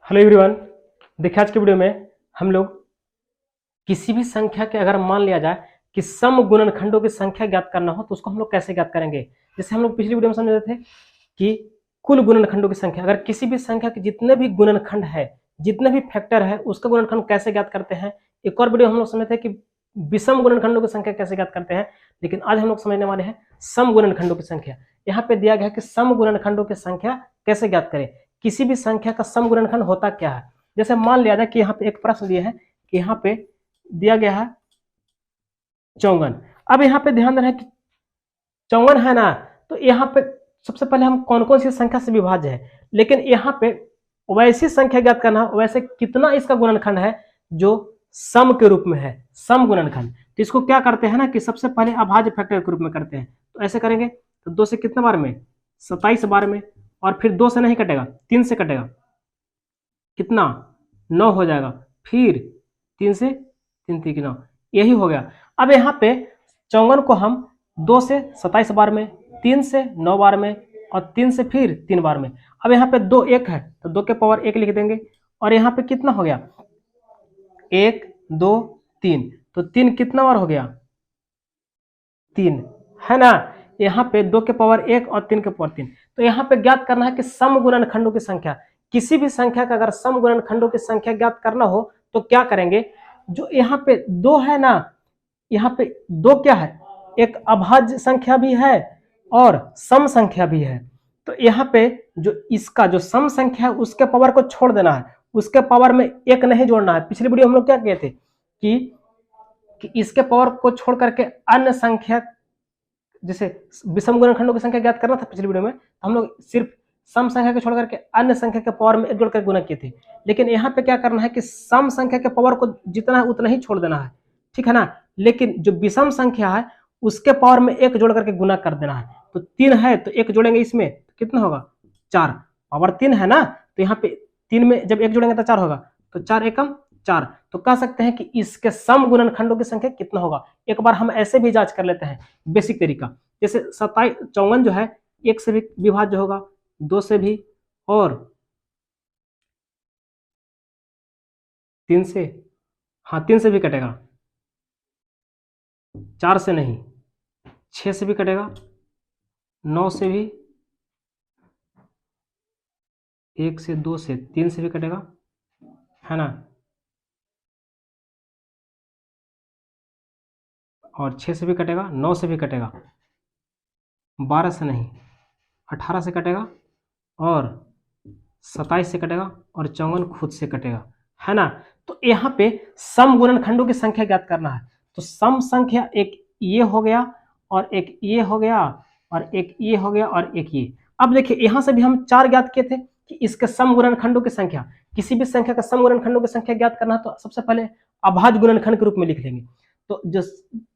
Hello everyone. देखिए आज के वीडियो में हम लोग किसी भी संख्या के अगर मान लिया जाए कि सम गुणनखंडों की संख्या ज्ञात करना हो तो उसको हम लोग कैसे ज्ञात करेंगे। जैसे हम लोग पिछली वीडियो में समझ रहे थे कि कुल गुणनखंडों की संख्या, अगर किसी भी संख्या के जितने भी गुणनखंड है, जितने भी फैक्टर है, उसका गुणनखंड कैसे ज्ञात करते हैं। एक और वीडियो हम लोग समझे थे कि विषम गुणनखंडों की संख्या कैसे ज्ञात करते हैं, लेकिन आज हम लोग समझने वाले हैं सम गुणनखंडों की संख्या। यहाँ पे दिया गया है कि सम गुणनखंडों की संख्या कैसे ज्ञात करें। किसी भी संख्या का सम गुणनखंड होता क्या है। जैसे मान लिया जाए कि यहाँ पे एक प्रश्न दिया है कि यहाँ पे दिया गया है 54। अब यहाँ पे ध्यान देना है कि 54 है ना, तो यहाँ पे सबसे पहले हम कौन कौन सी संख्या से विभाज्य है, लेकिन यहाँ पे वैसी संख्या ज्ञात करना, वैसे कितना इसका गुणनखंड है जो सम के रूप में है, सम गुणनखंड। तो इसको क्या करते हैं ना कि सबसे पहले अभाज्य फैक्टर के रूप में करते हैं। तो ऐसे करेंगे तो 2 से कितने बार में, 27 बार में, और फिर 2 से नहीं कटेगा, 3 से कटेगा, कितना 9 हो जाएगा, फिर 3 से 3 3 9, यही हो गया। अब यहाँ पे 54 को हम 2 से 27 बार में, 3 से 9 बार में, और 3 से फिर 3 बार में। अब यहाँ पे 2 1 है तो 2 के पावर 1 लिख देंगे, और यहाँ पे कितना हो गया 1 2 3, तो 3 कितना बार हो गया 3 है ना। यहाँ पे 2 के पावर 1 और 3 के पावर 3। तो यहाँ पे ज्ञात करना है कि सम गुणनखंडों की संख्या, किसी भी संख्या का अगर सम गुणनखंडों की संख्या ज्ञात करना हो तो क्या करेंगे। जो यहाँ पे 2 है ना, यहाँ पे 2 क्या है, एक अभाज्य संख्या भी है और सम संख्या भी है। तो यहाँ पे जो इसका जो सम संख्या है उसके पावर को छोड़ देना है, उसके पावर में 1 नहीं जोड़ना है। पिछली वीडियो हम लोग क्या किए थे कि इसके पावर को छोड़ करके अन्य संख्या, जैसे विषम गुणनखंडों की संख्या ज्ञात करना था पिछली वीडियो में, तो हम लोग सिर्फ सम संख्या को छोड़ करके अन्य संख्या के पावर में 1 जोड़कर गुणा किए थे। लेकिन यहाँ पे क्या करना है कि सम संख्या के पावर को जितना है उतना ही छोड़ देना है, ठीक है ना। लेकिन जो विषम संख्या है उसके पावर में 1 जोड़ करके गुना कर देना है। तो 3 है तो 1 जोड़ेंगे इसमें तो कितना होगा 4, पावर 3 है ना, तो यहाँ पे 3 में जब 1 जोड़ेंगे तो 4 होगा, तो 4 एकम 4। तो कह सकते हैं कि इसके सम गुणनखंडों की संख्या कितना होगा। एक बार हम ऐसे भी जांच कर लेते हैं, बेसिक तरीका। जैसे 54 जो है 1 से भी विभाज्य होगा, 2 से भी, और 3 से, हाँ 3 से भी कटेगा, 4 से नहीं, 6 से भी कटेगा, 9 से भी, 1 से, 2 से, 3 से भी कटेगा, है ना, और 6 से भी कटेगा, 9 से भी कटेगा, 12 से नहीं, 18 से कटेगा, और 27 से कटेगा, और 54 खुद से कटेगा, है ना। तो यहाँ पे सम गुणनखंडों की संख्या ज्ञात करना है। तो सम संख्या एक ये हो गया, और एक ये हो गया, और एक ये हो गया, और एक ये। अब देखिए यहाँ से भी हम 4 ज्ञात किए थे कि इसके सम गुणनखंडों की संख्या, किसी भी संख्या का सम गुणनखंडों की संख्या ज्ञात करना है तो सबसे पहले अभाज्य गुणनखंड के रूप में लिख लेंगे। तो जो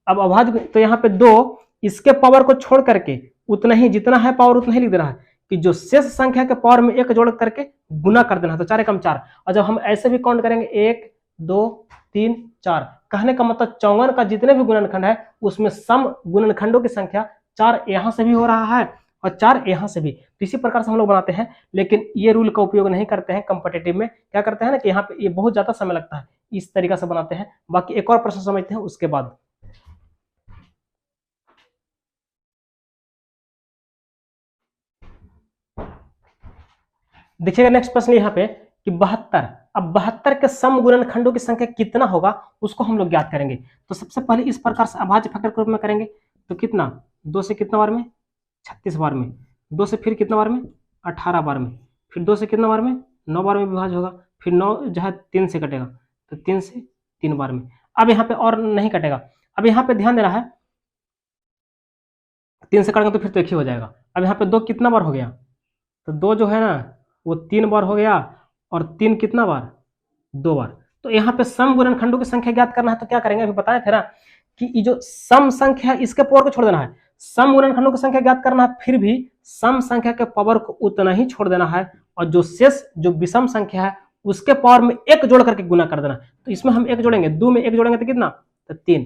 अब अभाज्य, तो यहाँ पे 2, इसके पावर को छोड़ करके उतना ही, जितना है पावर उतना ही लिख देना है, कि जो शेष संख्या के पावर में 1 जोड़ करके गुना कर देना है। तो 4 एकम 4, और जब हम ऐसे भी काउंट करेंगे 1 2 3 4, कहने का मतलब 54 का जितने भी गुणनखंड है उसमें सम गुणनखंडों की संख्या 4 यहां से भी हो रहा है और 4 यहां से भी। तो इसी प्रकार से हम लोग बनाते हैं, लेकिन ये रूल का उपयोग नहीं करते हैं। कॉम्पिटिटिव में क्या करते हैं ना कि यहाँ पे ये बहुत ज्यादा समय लगता है, इस तरीका से बनाते हैं। बाकी एक और प्रश्न समझते हैं उसके बाद। देखिएगा नेक्स्ट प्रश्न यहाँ पे कि 72। अब 72 के सम गुणनखंडों की संख्या कितना होगा उसको हम लोग ज्ञात करेंगे। तो सबसे पहले इस प्रकार से अभाज्य फैक्टर के रूप में करेंगे। तो कितना, 2 से कितना बार में 36 बार में, 2 से फिर कितना बार में 18 बार में, फिर 2 से कितना बार में 9 बार में विभाज्य होगा, फिर 9 जो है 3 से कटेगा, तो 3 से 3 बार में। अब यहाँ पे और नहीं कटेगा। अब यहाँ पे ध्यान देना है, 3 से कटेगा तो फिर तो एक ही हो जाएगा। अब यहाँ पे 2 कितना बार हो गया, तो 2 जो है ना वो 3 बार हो गया, और 3 कितना बार 2 बार। तो यहाँ पे सम गुणनखंडों की संख्या ज्ञात करना है तो क्या करेंगे, अभी बताया था ना कि ये जो सम संख्या है इसके पावर को छोड़ देना है। सम गुणनखंडों की संख्या ज्ञात करना है, फिर भी सम संख्या के पावर को उतना ही छोड़ देना है, और जो शेष जो विषम संख्या है उसके पावर में 1 जोड़ करके गुना कर देना। तो इसमें हम 1 जोड़ेंगे, 2 में 1 जोड़ेंगे तो कितना, तो 3,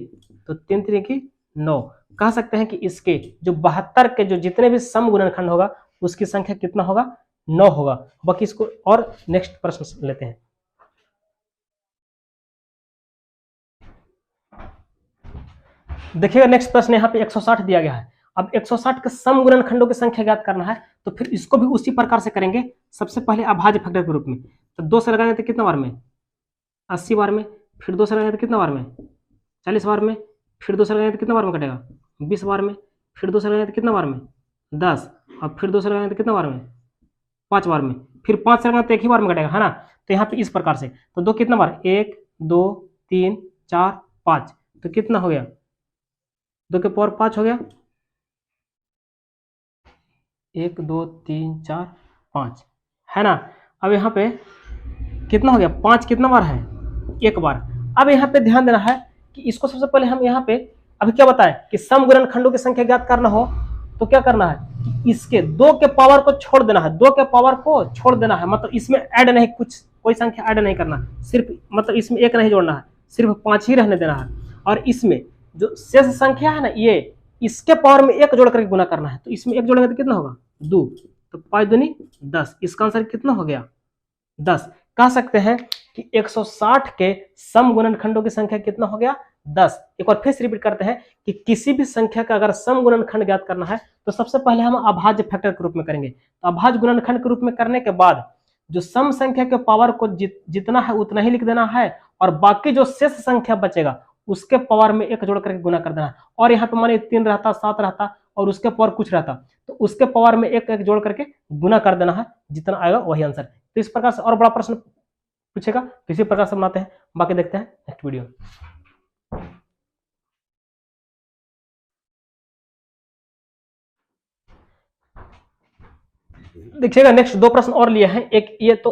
तो 3 3 की 9। कह सकते हैं कि इसके जो 72 के जो जितने भी सम गुणनखंड होगा उसकी संख्या कितना होगा, 9 होगा। बाकी इसको और नेक्स्ट प्रश्न लेते हैं। देखिएगा नेक्स्ट प्रश्न यहाँ पे 160 दिया गया है। अब 160 के सम गुणनखंडों की संख्या ज्ञात करना है, तो फिर इसको भी उसी प्रकार से करेंगे। सबसे पहले अभाज्य फैक्टर के रूप में, तो 2 से लगाएंगे तो कितना बार में, 80 बार में, फिर 2 से लगाएंगे तो कितना बार में, 40 बार में, फिर 2 से लगाएंगे तो कितना बार में कटेगा, 20 बार में, फिर 2 से लगाएंगे तो कितना बार में, 10, और फिर 2 से लगाएंगे तो कितना बार में, 5 बार में, फिर 5 से लगाएंगे तो एक ही बार में कटेगा, है ना। तो यहाँ पे इस प्रकार से, तो 2 कितना बार, 1 2 3 4 5, तो कितना हो गया, 2 के पावर 5 हो गया, 1 2 3 4 5, है ना। अब यहाँ पे कितना हो गया, 5 कितना बार है, एक बार। अब यहाँ पे ध्यान देना है कि इसको सबसे पहले हम यहाँ पे अभी क्या बताएं कि सम गुणनखंडों की संख्या ज्ञात करना हो तो क्या करना है कि इसके 2 के पावर को छोड़ देना है, 2 के पावर को छोड़ देना है, मतलब इसमें ऐड नहीं, कुछ कोई संख्या ऐड नहीं करना, सिर्फ मतलब इसमें एक नहीं जोड़ना है, सिर्फ 5 ही रहने देना है। और इसमें जो शेष संख्या है ना, ये इसके पावर में 1 जोड़ करके गुना करना है, तो इसमें 1 जोड़ेंगे तो कितना होगा, 2, तो 5 दूनी 10, इसका आंसर कितना हो गया, 10। कह सकते हैं कि 160 के सम गुणनखंडों की संख्या कितना हो गया, 10। एक बार फिर से रिपीट करते हैं कि किसी भी संख्या का अगर सम गुणनखंड ज्ञात करना है तो सबसे पहले हम अभाज्य फैक्टर के रूप में करेंगे। तो अभाज्य गुणनखंड के रूप में करने के बाद जो सम संख्या के पावर को जितना है उतना ही लिख देना है, और बाकी जो शेष संख्या बचेगा उसके पावर में 1 जोड़ करके गुना कर देना है। और यहाँ पे मानिए 3 रहता, 7 रहता और उसके पावर कुछ रहता, तो उसके पावर में 1 जोड़ करके गुना कर देना है, जितना आएगा वही आंसर। तो इस प्रकार से और बड़ा प्रश्न पूछेगा तो इसी प्रकार से बनाते हैं। बाकी देखते हैं नेक्स्ट वीडियो। देखिएगा नेक्स्ट 2 प्रश्न और लिए हैं, एक ये तो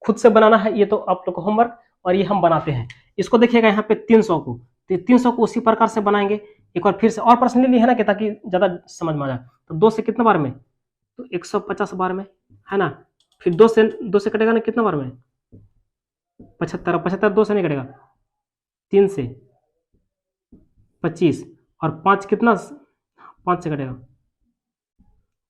खुद से बनाना है, ये तो आप लोग को होमवर्क, और ये हम बनाते हैं। इसको देखिएगा यहाँ पे 300 को, तो 300 को उसी प्रकार से बनाएंगे। एक बार फिर से और प्रश्न ले लिए है ना कि ताकि ज्यादा समझ में आ जाए। तो 2 से कितना बार में, तो 150 बार में, है ना। फिर 2 से कटेगा ना कितना बार में, 75, 75 2 से नहीं कटेगा, 3 से 25, और 5 कितना, 5 से कटेगा,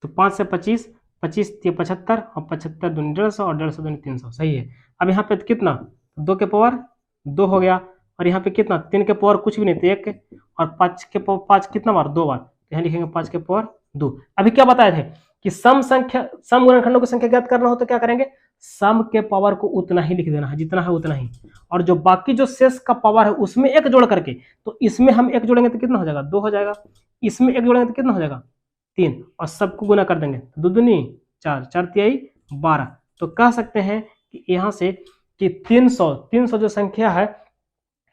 तो 5 से 25, 25 75, और 75 दूनी 150, और 150 दूनी 300, सही है। अब यहाँ पे कितना, 2 के पावर 2 हो गया, और यहाँ पे कितना, 3 के पावर कुछ भी नहीं, तो 1, और 5 के पावर 5 कितना बार, 2 बार, तो यहाँ लिखेंगे 5 के पावर 2। अभी क्या बताए थे कि सम गुणनखंडों की संख्या ज्ञात करना हो तो क्या करेंगे, सम के पावर को उतना ही लिख देना है, जितना है उतना ही, और जो बाकी जो शेष का पावर है उसमें 1 जोड़ करके, तो इसमें हम 1 जोड़ेंगे तो कितना हो जाएगा, 2 हो जाएगा, इसमें 1 जोड़ेंगे तो कितना हो जाएगा, 3, और सबको गुना कर देंगे, 2 दूनी 4, 4 तिहाई 12। तो कह सकते हैं कि यहाँ से कि 300 जो संख्या है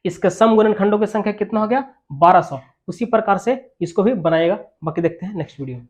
इसके सम गुणनखंडों की संख्या कितना हो गया, 1200। उसी प्रकार से इसको भी बनाएगा। बाकी देखते हैं नेक्स्ट वीडियो में।